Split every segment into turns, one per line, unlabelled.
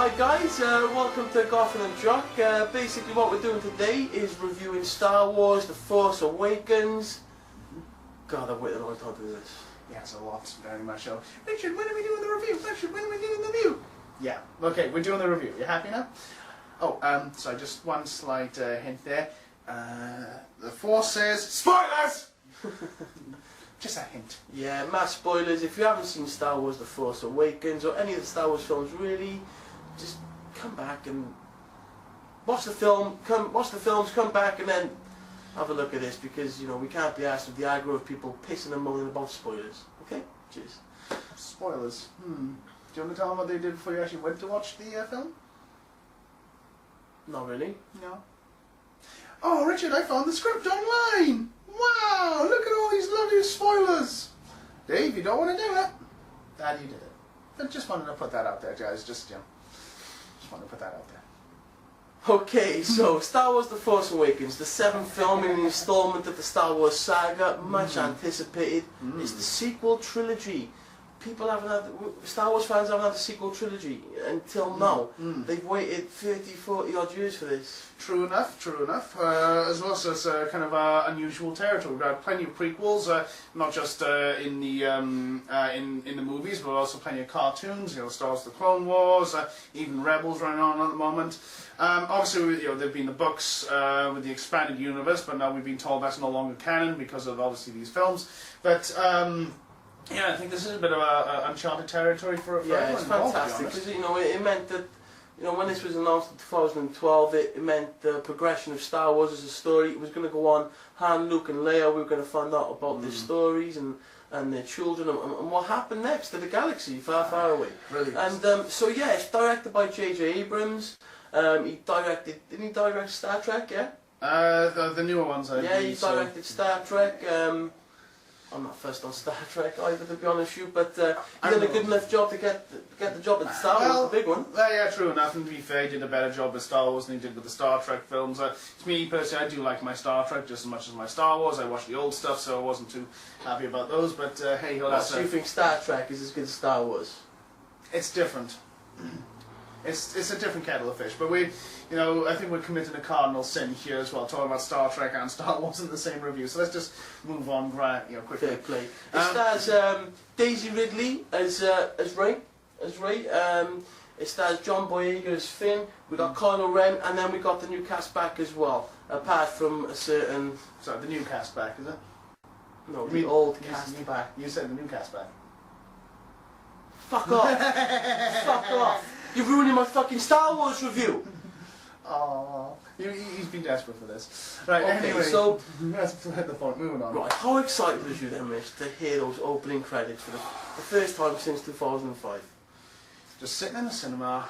Alright guys, welcome to Goth and Jock. Basically what we're doing today is reviewing Star Wars, The Force Awakens. God, I've waited a long time to do this.
Yeah, it's a lot, very much so. Richard, when are we doing the review? Richard, when are we doing the review? Yeah, okay, we're doing the review. You happy now? Oh, so just one slight hint there. The Force says, SPOILERS! Just a hint.
Yeah, mass spoilers. If you haven't seen Star Wars, The Force Awakens, or any of the Star Wars films really, just come back and watch the film, watch the films, come back and then have a look at this, because, you know, we can't be asked with the aggro of people pissing and moaning about spoilers. Okay? Cheers.
Spoilers. Do you want to tell them what they did before you actually went to watch the film?
Not really.
No. Oh, Richard, I found the script online! Wow, look at all these lovely spoilers! Dave, you don't want to do it? Dad, you did it. I just wanted to put that out there, guys. Just wanted to put that out there.
Okay, so Star Wars The Force Awakens, the 7th film in the installment of the Star Wars saga, much anticipated. It's the sequel trilogy. People haven't had, Star Wars fans haven't had a sequel trilogy until now. They've waited 30, 40 odd years for this.
True enough, true enough. As well as it's kind of unusual territory. We've had plenty of prequels, not just in the movies, but also plenty of cartoons. You know, Star Wars: The Clone Wars, even Rebels running on at the moment. Obviously, you know, there've been the books with the expanded universe, but now we've been told that's no longer canon because of obviously these films. But yeah, I think this is a bit of uncharted territory for
yeah, it's fantastic because, you know, it meant that, you know, when this was announced in 2012, it meant the progression of Star Wars as a story. It was going to go on. Han, Luke, and Leia. We were going to find out about their stories and their children and what happened next to the galaxy, far, far away.
Brilliant.
And so yeah, it's directed by J.J. Abrams. He directed. Didn't he direct Star Trek? Yeah.
The newer ones.
Yeah, he directed Star Trek. I'm not first on Star Trek either, to be honest with you, but he did a good enough job to get the job at Star Wars, the big one.
Yeah, true enough, and to be fair, he did a better job with Star Wars than he did with the Star Trek films. To me, personally, I do like my Star Trek just as much as my Star Wars. I watched the old stuff, so I wasn't too happy about those, but hey,
so you think Star Trek is as good as Star Wars?
It's different. It's a different kettle of fish, but we, you know, I think we're committing a cardinal sin here as well, talking about Star Trek and Star Wars in the same review. So let's just move on, you know, quickly.
Fair play. It stars Daisy Ridley as Rey. It stars John Boyega as Finn. We got Kylo Ren, and then we got the new cast back as well. Apart from a certain.
Sorry, the new cast back, is it?
No, the old cast back.
You said the new cast back.
Fuck off! Fuck off! You're ruining my fucking Star Wars review!
Oh, he's been desperate for this. Right,
okay,
anyway,
so
let's hit the point, moving on.
Right, how excited was you then, Mitch, to hear those opening credits for the first time since 2005?
Just sitting in the cinema,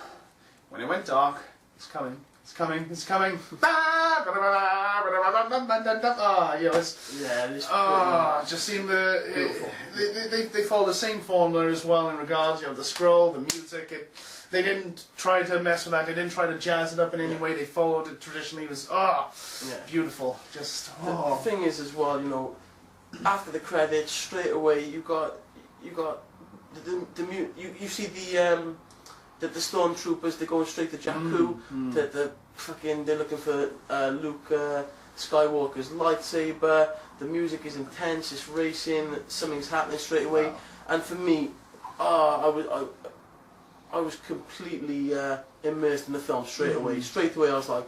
when it went dark, it's coming, it's coming, it's coming. You know, it's just seeing they follow the same formula as well in regards, you know, the scroll, the music. They didn't try to mess with that. They didn't try to jazz it up in any way. They followed it traditionally. It was beautiful. Just
the thing is as well, you know, after the credits, straight away you got you see the stormtroopers. They're going straight to Jakku. They're looking for Luke Skywalker's lightsaber. The music is intense. It's racing. Something's happening straight away. Wow. And for me, I was completely immersed in the film straight away. Straight away, I was like,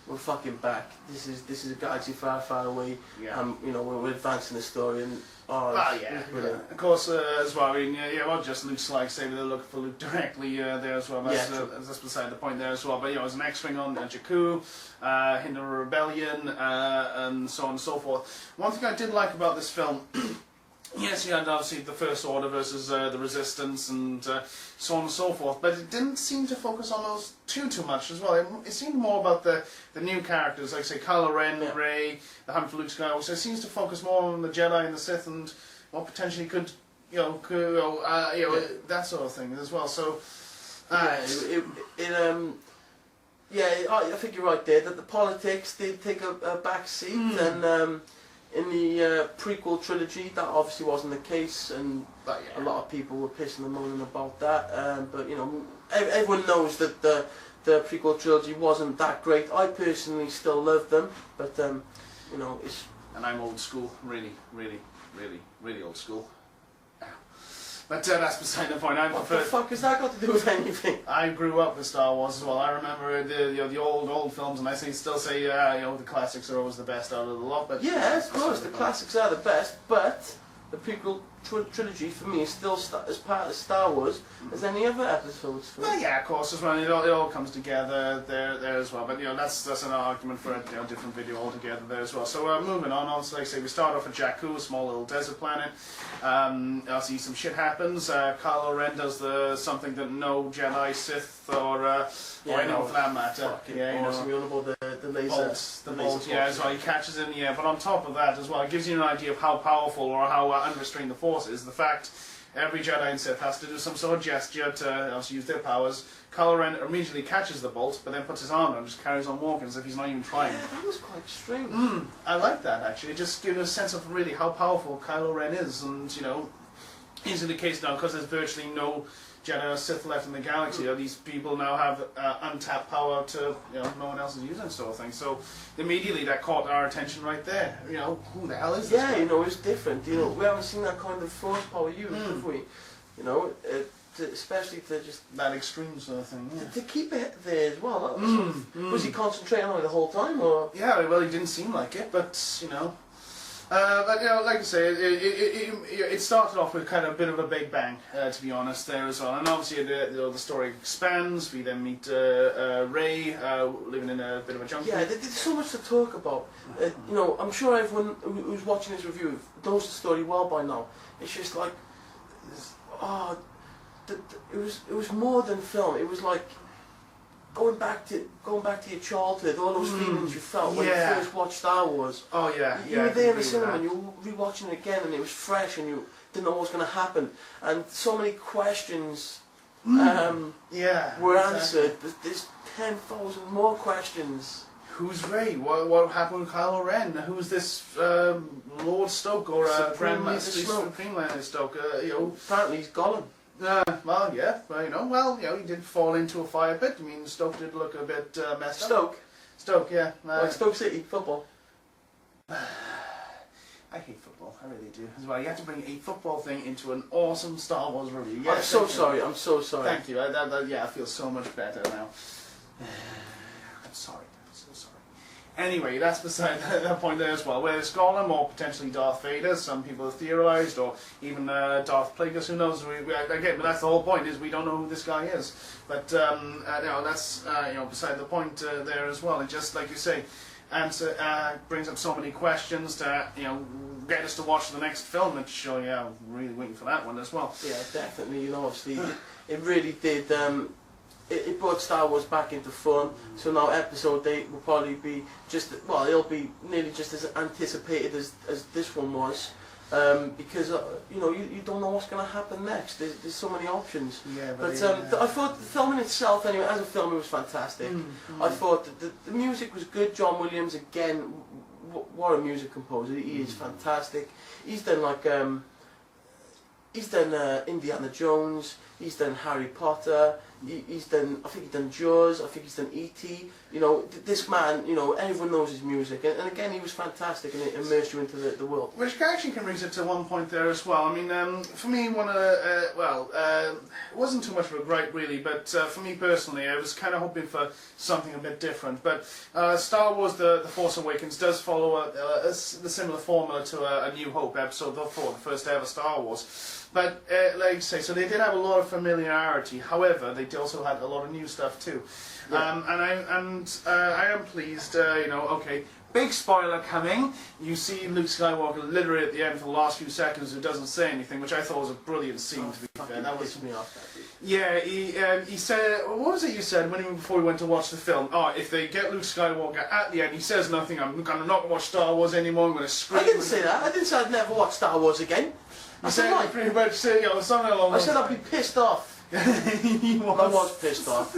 "We're fucking back. This is a galaxy far, far away.
Yeah.
You know, we're advancing the story." And it's brilliant.
Of course, as well. I mean, not just Luke's lightsaber. They're looking for Luke directly there as well. That's beside the point there as well. But you know, as an X-wing on Jakku, hint of a rebellion, and so on and so forth. One thing I did like about this film. Yes, you had obviously the First Order versus the Resistance and so on and so forth, but it didn't seem to focus on those too much as well. It seemed more about the new characters, like say Kylo Ren, Rey, the hunt for Luke Skywalker. So it seems to focus more on the Jedi and the Sith and what potentially could that sort of thing as well. So
I think you're right there. That the politics did take a back seat, and in the prequel trilogy, that obviously wasn't the case, and a lot of people were pissing and moaning about that. But you know, everyone knows that the prequel trilogy wasn't that great. I personally still love them, but you know, it's...
And I'm old school, really old school. But that's beside the point.
What the fuck has that got to do with anything?
I grew up with Star Wars as well. I remember the old films, and I still say you know, the classics are always the best out of the lot. But
yeah, of course, the classics are the best, but the prequel trilogy for me is still as part of Star Wars as any other episodes. For
well, yeah, of course, as well. It all comes together there as well. But you know, that's an argument for a different video altogether there as well. So moving on, also, like I say, we start off at Jakku, a small little desert planet. Obviously, some shit happens. Kylo Ren does something that no Jedi, Sith, or anyone for that matter.
Yeah, you know about the laser,
the bolts, yeah, as well. He catches it in the air. But on top of that as well, it gives you an idea of how powerful or how unrestrained the Force is. The fact every Jedi and Sith has to do some sort of gesture to obviously use their powers. Kylo Ren immediately catches the bolt, but then puts his arm down and just carries on walking as if he's not even trying.
Yeah, that was quite strange.
I like that, actually. It just gives a sense of really how powerful Kylo Ren is, and you know, is in the case now because there's virtually no Jedi or Sith left in the galaxy. These people now have untapped power to, you know, no one else is using, sort of thing. So immediately that caught our attention right there. You know, who the hell is this guy?
You know, it's different. You know, we haven't seen that kind of Force power used, have we? You know, especially to just
that extreme sort of thing. Yeah.
To keep it there as well. Was he concentrating on it the whole time, or?
Yeah, well, he didn't seem like it, but you know. But you know, like I say, it started off with kind of a bit of a big bang, to be honest, there as well. And obviously the story expands. We then meet Rey living in a bit of a jungle.
Yeah, there's so much to talk about. You know, I'm sure everyone who's watching this review knows the story well by now. It's just like, it was more than film. It was like going back to your childhood, all those feelings you felt when you first watched Star Wars.
Oh yeah,
you were there in the cinema and you were rewatching it again, and it was fresh, and you didn't know what was going to happen, and so many questions were answered. There's 10,000 more questions.
Who's Rey? What happened with Kylo Ren? Who's this Lord Snoke or Grandmaster Supreme Leonard Snoke? You know,
apparently he's Gollum.
Well, yeah, you know, he did fall into a fire pit. I mean, Stoke did look a bit messed up. Stoke, yeah.
Like Stoke City, football.
I hate football, I really do. As well, you have to bring a football thing into an awesome Star Wars review.
Yes, I'm so sorry.
Thank you, I feel so much better now. I'm sorry. Anyway, that's beside that point there as well. Whether it's Gollum or potentially Darth Vader, some people have theorised, or even Darth Plagueis, who knows? Again, but that's the whole point, is we don't know who this guy is. But you know, that's beside the point there as well. And just like you say, brings up so many questions to get us to watch the next film. Which I'm really waiting for that one as well.
Yeah, definitely. You know, obviously, it really did. It brought Star Wars back into fun, so now episode 8 will probably be it'll be nearly just as anticipated as this one was, because you don't know what's going to happen next. There's so many options.
Yeah,
but I thought the film in itself, anyway, as a film, it was fantastic. I thought that the music was good. John Williams, again, what a music composer. He is fantastic. He's done Indiana Jones. He's done Harry Potter. I think he's done Jaws. I think he's done E.T. You know, this man, everyone knows his music. And again, he was fantastic, and it immersed you into the world.
Which actually can bring it to one point there as well. I mean, for me, one of the, it wasn't too much of a gripe really, but for me personally, I was kind of hoping for something a bit different. But Star Wars The Force Awakens does follow the similar formula to A New Hope, episode 4, the first ever Star Wars. But, like I say, so they did have a lot of familiarity. However, they also had a lot of new stuff too. Yeah. I am pleased, okay, big spoiler coming. You see Luke Skywalker literally at the end for the last few seconds who doesn't say anything, which I thought was a brilliant scene, to be fair. That was
me off, that dude.
Yeah, he said, what was it you said before we went to watch the film? Oh, if they get Luke Skywalker at the end, he says nothing, I'm going to not watch Star Wars anymore, I'm going to scream.
I didn't say that. I didn't say I'd never watch Star Wars again.
I said pretty much something along those lines.
I said I'd be pissed off.
He was.
I was pissed off.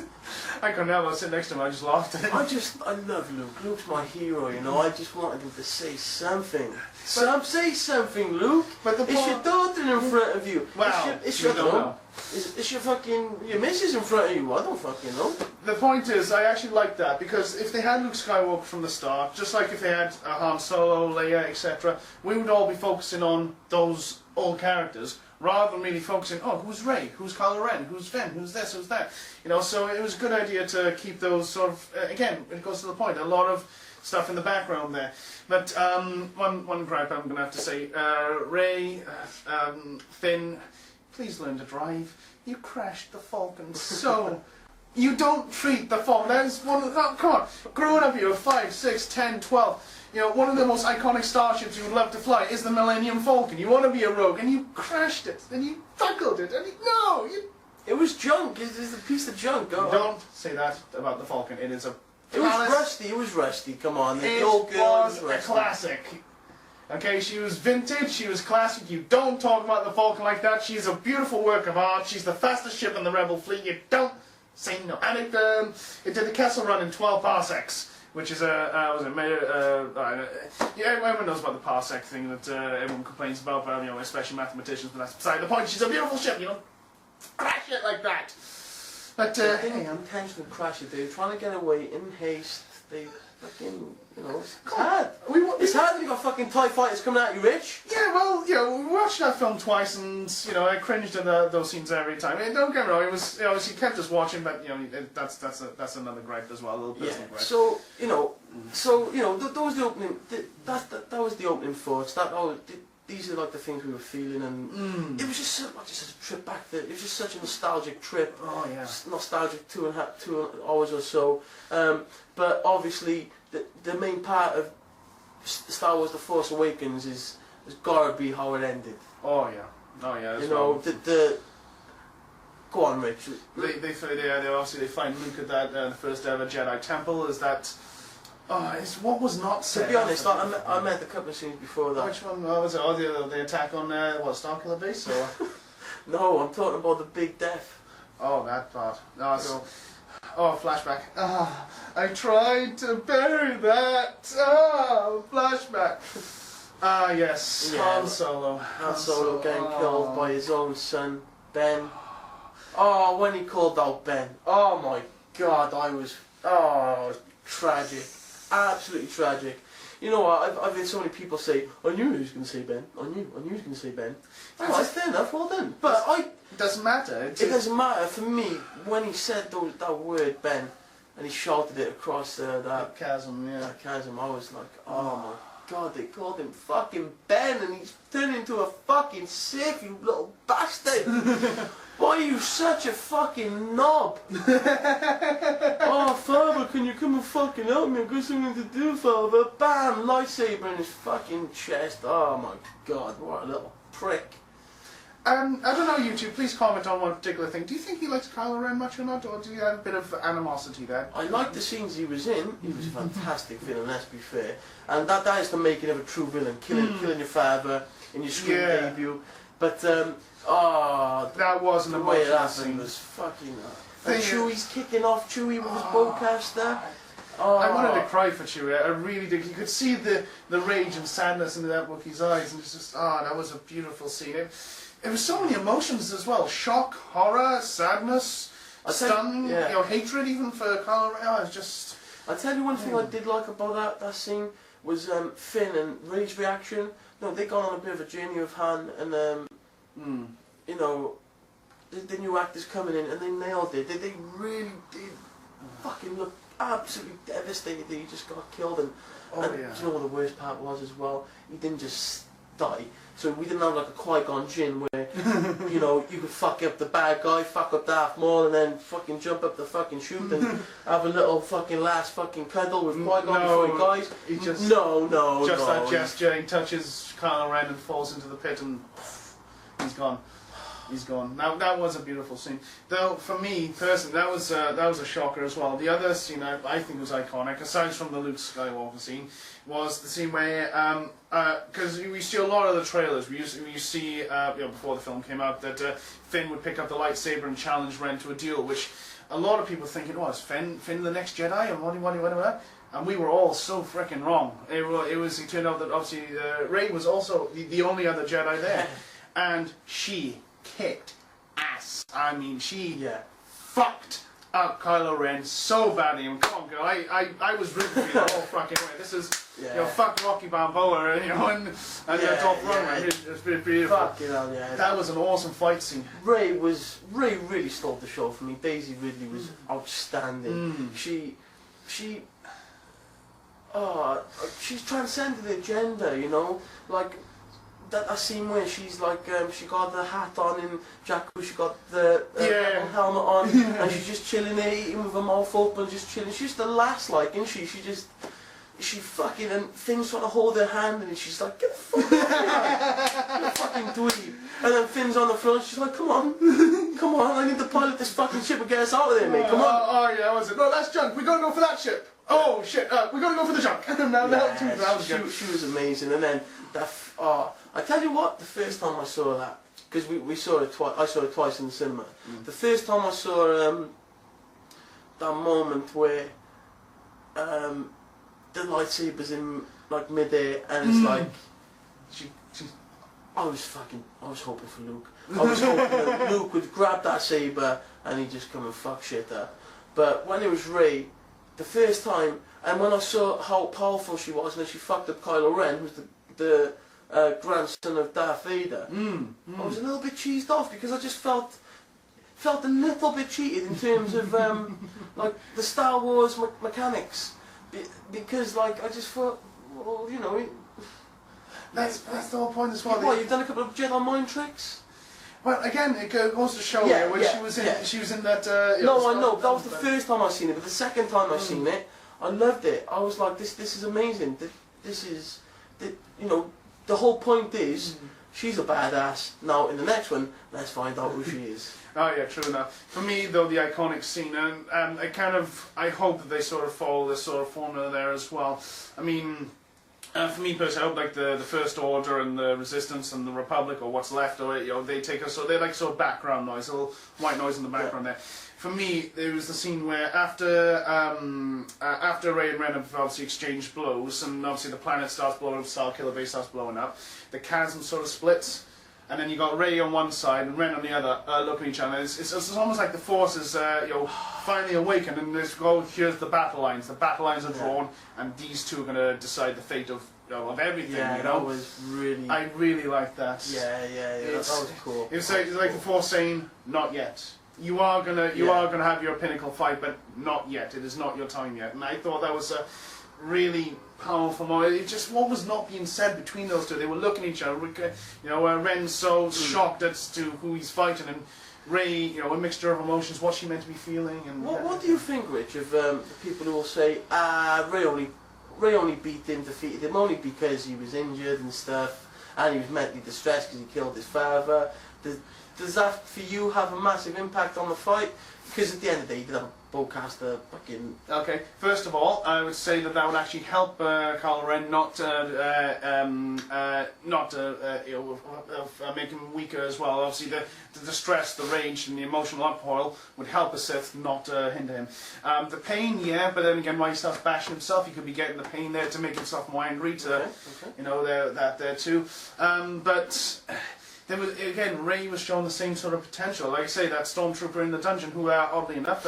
I couldn't help it. I was sitting next to him. I just laughed at him.
I love Luke. Luke's my hero, you know. I just wanted him to say something. Say something, Luke.
But the
it's your daughter in front of you.
Well,
it's your,
you don't know.
It's your fucking, your missus in front of you. I don't fucking know.
The point is, I actually like that, because if they had Luke Skywalker from the start, just like if they had Han Solo, Leia, etc., we would all be focusing on those old characters, rather than really focusing, oh, who's Rey, who's Kylo Ren, who's Finn, who's this, who's that. You know, so it was a good idea to keep those sort of, again, it goes to the point, a lot of stuff in the background there. But one gripe I'm going to have to say, Rey, Finn, please learn to drive. You crashed the Falcon so... You don't treat the Falcon, that is one of the... Oh, come on, growing up you were 5, 6, 10, 12... You know, one of the most iconic starships you would love to fly is the Millennium Falcon. You want to be a rogue, and you crashed it, and you buckled it, and
It was junk. It's a piece of junk.
Don't say that about the Falcon. It is a...
It was rusty. It was rusty. Come on.
It was a classic. Okay, she was vintage, she was classic. You don't talk about the Falcon like that. She's a beautiful work of art. She's the fastest ship in the Rebel fleet. You don't say no. And it did the Kessel Run in 12 parsecs. Which is everyone knows about the parsec thing that everyone complains about, but, you know, especially mathematicians, but that's beside the point. She's a beautiful ship, you know, crash it like that. But,
they didn't intentionally crash it, they were trying to get away in haste, they fucking, you know, it's hard. It's hard when you've got fucking TIE fighters coming at you, Rich.
Yeah, well, you know, we watched that film twice, and, you know, I cringed at those scenes every time. I mean, don't get me wrong, it was, you know, he kept us watching, but, you know, that's another gripe as well, a little personal gripe.
So you know, that was the opening. That was the opening thoughts. These are like the things we were feeling, and it was just such a trip back there. It was just such a nostalgic trip.
Oh yeah,
nostalgic 2 hours or so. But obviously, the main part of Star Wars: The Force Awakens has got to be how it ended.
Oh yeah.
You know, go on, Rich.
They obviously find Luke at that the first ever Jedi temple. Is that? Oh, it's what was not said.
To be honest, I met a couple of scenes before that.
Which one was it? Oh, the attack on Starkiller Base, or?
No, I'm talking about the big death.
Oh, that part. No, so. Oh, flashback. I tried to bury that. Flashback. Yes.
Yeah,
Han Solo.
Han Solo getting killed by his own son, Ben. Oh, when he called out Ben. Oh my God, I was... Oh, tragic. Absolutely tragic. You know what, I've heard so many people say, I knew he was going to say Ben. I knew he was going to say Ben. Oh, that's fair enough, well done. But
it doesn't matter.
It doesn't matter. For me, when he said that word, Ben, and he shouted it across that
chasm, yeah.
That chasm, I was like, oh my God, they called him fucking Ben, and he's turned into a fucking Sith, you little bastard! Why are you such a fucking knob? Oh, Father, can you come and fucking help me? I've got something to do, Father. Bam! Lightsaber in his fucking chest. Oh my God, what a little prick.
I don't know, you two, please comment on one particular thing. Do you think he likes Kylo Ren much or not, or do you have a bit of animosity there?
I like the scenes he was in. He was a fantastic villain, let's be fair. And that is the making of a true villain, killing your father in your screen debut. But,
that wasn't
the way that thing was fucking... and Chewie's kicking off Chewie with his bowcaster.
I wanted to cry for Chewie, I really did. You could see the rage and sadness in that Wookiee's eyes, and it's just, that was a beautiful scene. It was so many emotions as well. Shock, horror, sadness, stun, you know, hatred even for Kylo Ren. Oh, it's just...
I'll tell you one thing I did like about that scene was Finn and Rey's reaction. No, they gone on a bit of a journey with Han, and you know, the new actors coming in, and they nailed it. They really did fucking look absolutely devastated that he just got killed. And you know what the worst part was as well? He didn't just die. So we didn't have like a Qui-Gon Jinn where, you know, you could fuck up the bad guy, fuck up Darth Maul, and then fucking jump up the fucking chute and have a little fucking last fucking cuddle with Qui-Gon before he dies.
He just
that
gesture, he touches Kylo Ren and falls into the pit and he's gone. he's gone. Now that was a beautiful scene. Though for me personally, that was a shocker as well. The other scene I think was iconic, aside from the Luke Skywalker scene, was the scene where because we see a lot of the trailers. We see before the film came out that Finn would pick up the lightsaber and challenge Ren to a duel, which a lot of people thinking, "Oh, is Finn the next Jedi?" and what. And we were all so frickin' wrong. It turned out that obviously Rey was also the only other Jedi there. And she kicked ass. I mean, she fucked up Kylo Ren so badly. And come on, girl, I was rooting for you the whole fucking way. This is, fuck Rocky Balboa, and Dolph Lundgren. It's been beautiful.
Fucking hell, yeah.
That was an awesome fight scene.
Ray really stole the show for me. Daisy Ridley was outstanding. She's transcended the gender, you know, like that scene where she's like, she got the hat on in Jakku, she got the helmet on, and she's just chilling there, eating with her mouth open, just chilling. She's the last, like, isn't she? She fucking, and Finn's trying to hold her hand, and she's like, get the fuck off me, you fucking dweeb. And then Finn's on the front, she's like, come on, I need to pilot this fucking ship and get us out of there, mate, come on.
Oh yeah, was it? No, that's junk, we gotta go for that ship. Oh shit, we gotta go for the junk.
She was amazing, and then I tell you what, the first time I saw that, because we saw it twice, I saw it twice in the cinema. The first time I saw that moment where the lightsaber's in like mid-air, and it's like I was hoping for Luke. I was hoping that Luke would grab that saber and he'd just come and fuck shit up. But when it was Rey, the first time, and when I saw how powerful she was, and then she fucked up Kylo Ren, who's the grandson of Darth Vader, I was a little bit cheesed off because I just felt a little bit cheated in terms of like the Star Wars mechanics, because like I just thought, well, you know,
that's the whole point as well.
What, you've done a couple of Jedi mind tricks?
Well, again, it goes to show when she was in that.
No, I know. That was the first time I seen it, but the second time I seen it, I loved it. I was like, this is amazing. This is, you know, the whole point is she's a badass. Now in the next one, let's find out who she is.
Oh yeah, true enough. For me though, the iconic scene, and I hope that they sort of follow this sort of formula there as well. I mean. For me personally, I hope like the First Order and the Resistance and the Republic, or what's left of it, you know, they take us, so they're like sort of background noise, a little white noise in the background there. For me, there was the scene where after Rey and Ren have obviously exchanged blows, and obviously the planet starts blowing up, Starkiller Base starts blowing up, the chasm sort of splits, and then you got Rey on one side and Ren on the other, looking at each other. It's almost like the Force is, finally awakened, and here's the battle lines. The battle lines are drawn, and these two are going to decide the fate of everything.
Yeah,
you know?
that was really.
I really liked that.
Yeah, that was cool.
It's like the Force saying, "Not yet. You are gonna have your pinnacle fight, but not yet. It is not your time yet." And I thought that was a really powerful moment. It just, what was not being said between those two? They were looking at each other. You know, Ren's so shocked as to who he's fighting, and Rey, you know, a mixture of emotions. What's she meant to be feeling? And
what do you think, Rich, of the people who will say, Rey only defeated him only because he was injured and stuff, and he was mentally distressed because he killed his father? Does that, for you, have a massive impact on the fight? Because at the end of the day, you could have a bowcaster fucking... Okay,
first of all, I would say that would actually help Kylo Ren not make him weaker as well. Obviously, the distress, the rage, and the emotional upheaval would help a Sith, not hinder him. The pain, yeah, but then again, while he starts bashing himself, he could be getting the pain there to make himself more angry, you know, that there too. But... There was, again, Rey was showing the same sort of potential. Like I say, that stormtrooper in the dungeon, who oddly enough,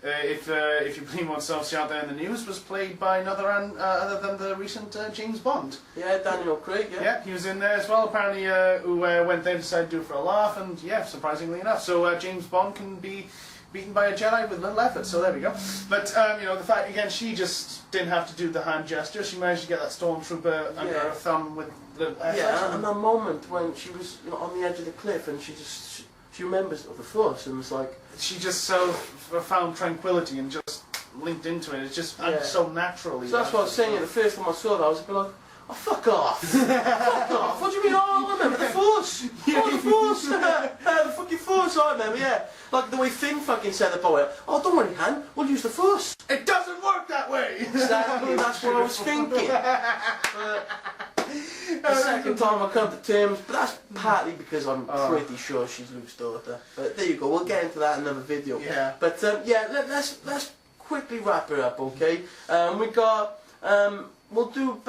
if you believe what's obviously out there in the news, was played by another other than the recent James Bond.
Yeah, Daniel Craig.
Yeah, he was in there as well. Apparently, who went there and decided to do it for a laugh, and yeah, surprisingly enough, so James Bond can be beaten by a Jedi with little effort. So there we go. But you know, the fact again, she just didn't have to do the hand gesture. She managed to get that stormtrooper under her thumb with.
And that moment when she was, you know, on the edge of the cliff, and she remembers of the Force, and was like,
she just so found tranquility and just linked into it. It's just so naturally.
So that's what I was saying. The first time I saw that, I was a bit like, Oh, fuck off! Fuck off! What do you mean? Oh, I remember the Force! Oh, the Force! The fucking Force, I remember, yeah. Like the way Finn fucking said about it. Oh, don't worry, Han, we'll use the Force.
It doesn't work that way!
Exactly, that's what I was thinking. The second time I come to terms, but that's partly because I'm pretty sure she's Luke's daughter. But there you go, we'll get into that in another video.
Yeah.
But yeah, let's quickly wrap it up, okay? We got we'll do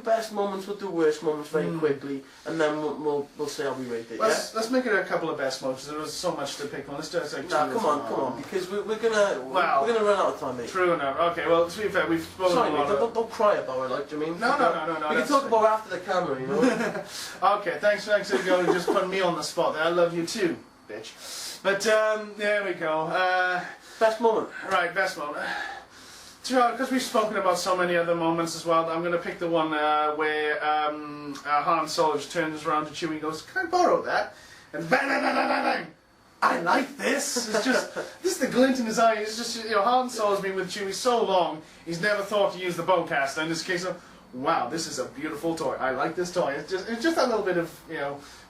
best moments, we'll do worst moments very quickly, and then we'll say how we rate it.
Let's make it a couple of best moments. There was so much to pick on. Let's do it like
come on, because we're gonna run out of time, mate.
True enough. Okay, well, to be fair, we've spoken
Sorry,
a lot.
mate, don't cry about it, like, do you mean?
No.
We can talk about it after the camera, you know.
Okay, thanks for going and just putting me on the spot there. I love you too, bitch. But there we go.
Best moment.
Right, best moment. Because we've spoken about so many other moments as well, I'm going to pick the one where Han Solo just turns around to Chewie and goes, "Can I borrow that?" And bang, bang, bang, bang, bang, bang. I like this. It's just, this is the glint in his eye. It's just, Han Solo's been with Chewie so long, he's never thought to use the bowcaster. In this case, wow, this is a beautiful toy. I like this toy. It's just that little bit of,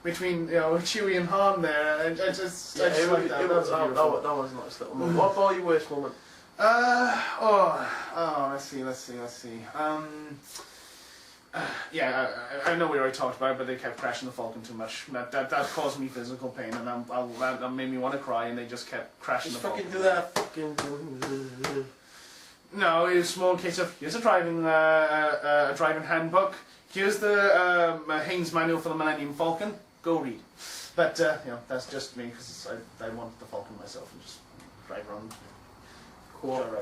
between, Chewie and Han there. I just like that. That was a
nice little moment. What about your worst moment?
Let's see. Yeah, I know we already talked about it, but they kept crashing the Falcon too much. That caused me physical pain, and that made me want to cry, and they just kept crashing the Falcon.
Do that fucking...
No, it was a small case of, here's a driving handbook, here's the Haynes manual for the Millennium Falcon, go read. But, that's just me, because I wanted the Falcon myself, and just drive around. Right.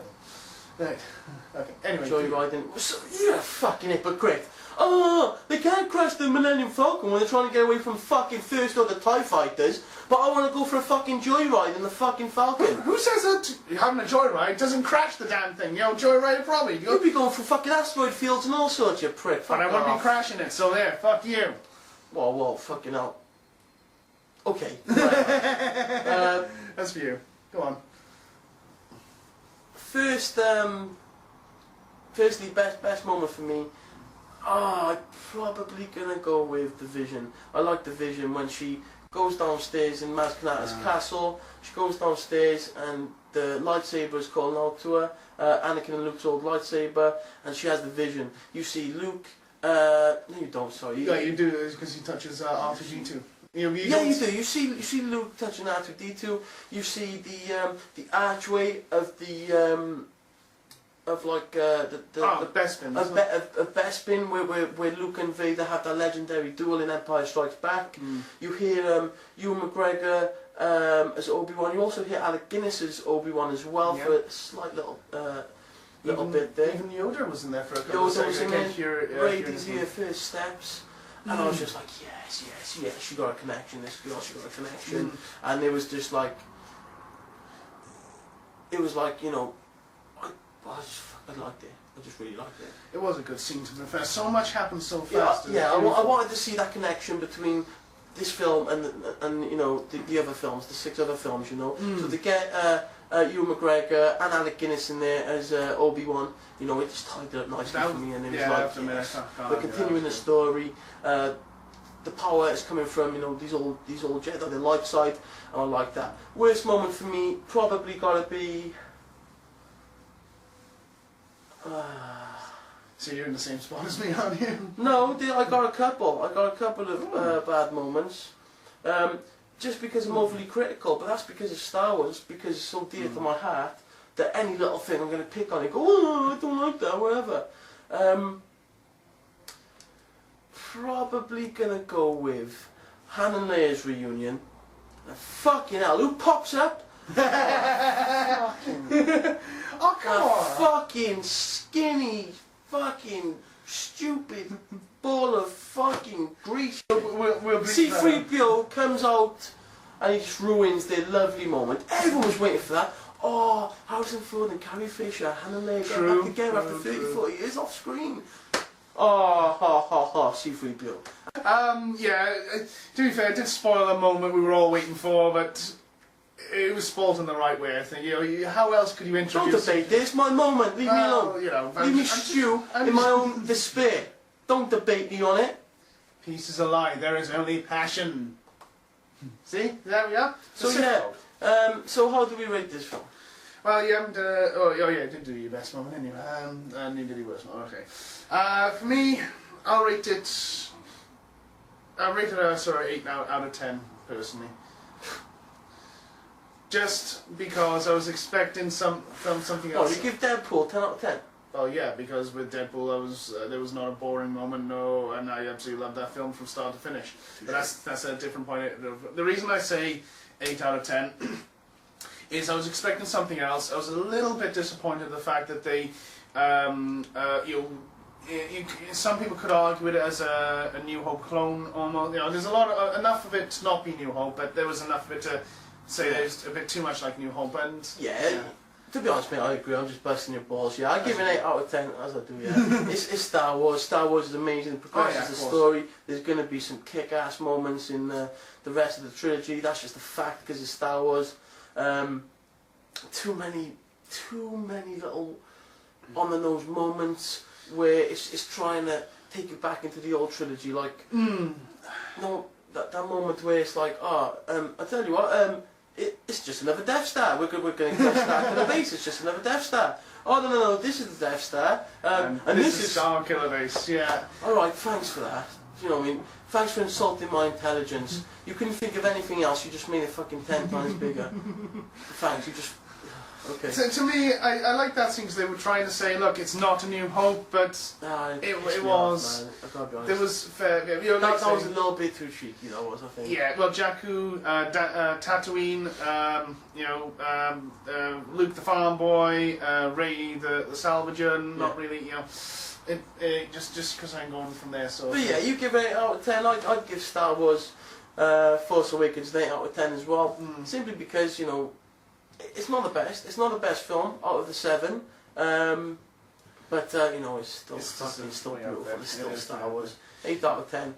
Okay. Anyway.
Joyriding. You're a fucking hypocrite. Oh, they can't crash the Millennium Falcon when they're trying to get away from fucking First Order TIE Fighters, but I want to go for a fucking joyride in the fucking Falcon.
Who says that having a joyride doesn't crash the damn thing? Joyride it probably.
You'd be going for fucking asteroid fields and all sorts, you prick.
But I wouldn't be crashing it, so there, fuck you.
Well, fucking hell. Okay.
That's for you. Go on.
Firstly, best moment for me. I'm probably gonna go with the Vision. I like the Vision when she goes downstairs in Maz Kanata's castle. She goes downstairs and the lightsaber is calling out to her. Anakin and Luke's old lightsaber, and she has the Vision. You see Luke. No, you don't. Sorry.
Yeah, you do because he touches R2D2. You do.
You see Luke touching R2D2. You see the archway of the
Bespin.
Of Bespin, where Luke and Vader have that legendary duel in Empire Strikes Back. You hear Ewan McGregor as Obi-Wan. You also hear Alec Guinness as Obi-Wan as well for a slight little bit there.
Even Yoda was in there for a couple of seconds.
Yoda was in there. Raiders here, first steps. And I was just like, yes, she got a connection, this girl, she got a connection. And it was just like, I liked it. I just really liked it.
It was a good scene to be fair. So much happened so fast.
I wanted to see that connection between this film and the other films, the 6 other films, So to get Ewan McGregor and Alec Guinness in there as Obi-Wan, it just tied it up nicely for me, and it was we're continuing the story. The power is coming from these old Jedi, the light side, and I like that. Worst moment for me probably gotta be.
So you're in the same spot as me, aren't you?
No, I got a couple. Of bad moments. Just because I'm overly critical, but that's because of Star Wars, because it's so dear to my heart that any little thing I'm going to pick on and go, oh, I don't like that, whatever. Probably going to go with Han and Leia's reunion. And fucking hell, who pops up?
Oh, come on!
Fucking skinny, fucking stupid ball of fucking grease.
We'll
C-3PO comes out and he just ruins their lovely moment. Everyone was waiting for that. Oh, Harrison Ford and Carrie Fisher, Hannah Leigh get back together after 30-40 years off screen. Oh, ha ha ha, C-3PO.
Yeah, to be fair, it did spoil a moment we were all waiting for, but it was spoiled in the right way, I think. How else could you introduce...
Don't debate this, my moment, leave me alone. Leave me stew in my own despair. Don't debate me on it.
Peace is a lie. There is only passion. See? There we are.
So yeah. So how do we rate this film?
Well, you haven't. Oh yeah, you did do your best moment anyway. And you did your worst moment. Okay. For me, I'll rate it. I'll rate it a sort of 8 out of 10 personally. Just because I was expecting something else.
Oh, you give Deadpool 10 out of 10.
Oh yeah, because with Deadpool, there was not a boring moment, no, and I absolutely loved that film from start to finish. But that's a different point. The reason I say 8 out of 10 is I was expecting something else. I was a little bit disappointed in the fact that they, some people could argue it as a New Hope clone almost. There's enough of it to not be New Hope, but there was enough of it to say there's a bit too much like New Hope. And
yeah. To be honest, mate, I agree. I'm just busting your balls. Yeah, I give it an 8 out of 10, as I do. Yeah, it's Star Wars. Star Wars is amazing. It progresses the story. There's going to be some kick-ass moments in the rest of the trilogy. That's just a fact because it's Star Wars. Too many little on-the-nose moments where it's trying to take you back into the old trilogy. Like, no, that moment where it's like, I tell you what, it's just another Death Star. We're going to Death Star to the base. It's just another Death Star. Oh no, this is the Death Star.
And this is Star Killer Base. Yeah.
All right, thanks for that. You know what I mean? Thanks for insulting my intelligence. You couldn't think of anything else. You just made it fucking 10 times bigger. Thanks. You just. Okay.
So, to me, I like that scene because they were trying to say, look, it's not a New Hope, but it was.
I gotta be honest.
There was fair.
That was a little bit too cheeky, though, was I think.
Yeah. Well, Jakku, Tatooine, Luke the farm boy, Rey the salvager. Not really, just because I'm going from there. So.
But yeah, you give it 8 out of 10. I'd give Star Wars Force Awakens an 8 out of 10 as well. Simply because it's not the best. It's not the best film out of the 7, but it's still beautiful. It's still Star Wars. 8 out of 10.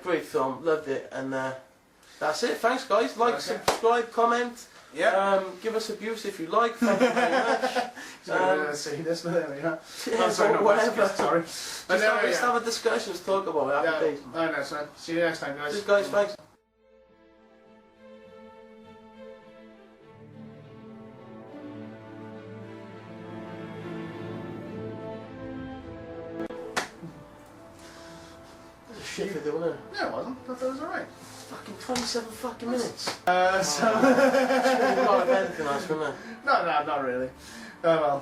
Great film. Loved it. And that's it. Thanks, guys. Like, subscribe, comment.
Yeah.
Give us abuse if you like. Thank you very much.
Say this, but there we are.
Yeah, sorry, whatever.
Sorry.
Just have a discussion. Let's talk about it. Happy days.
That's right. See you next time, guys.
Cheers, guys. Thanks. Shit for doing it.
Yeah, it wasn't. I thought it was alright.
Fucking 27 fucking minutes.
So...
a lot of anything else, wouldn't it?
No, not really. Oh well.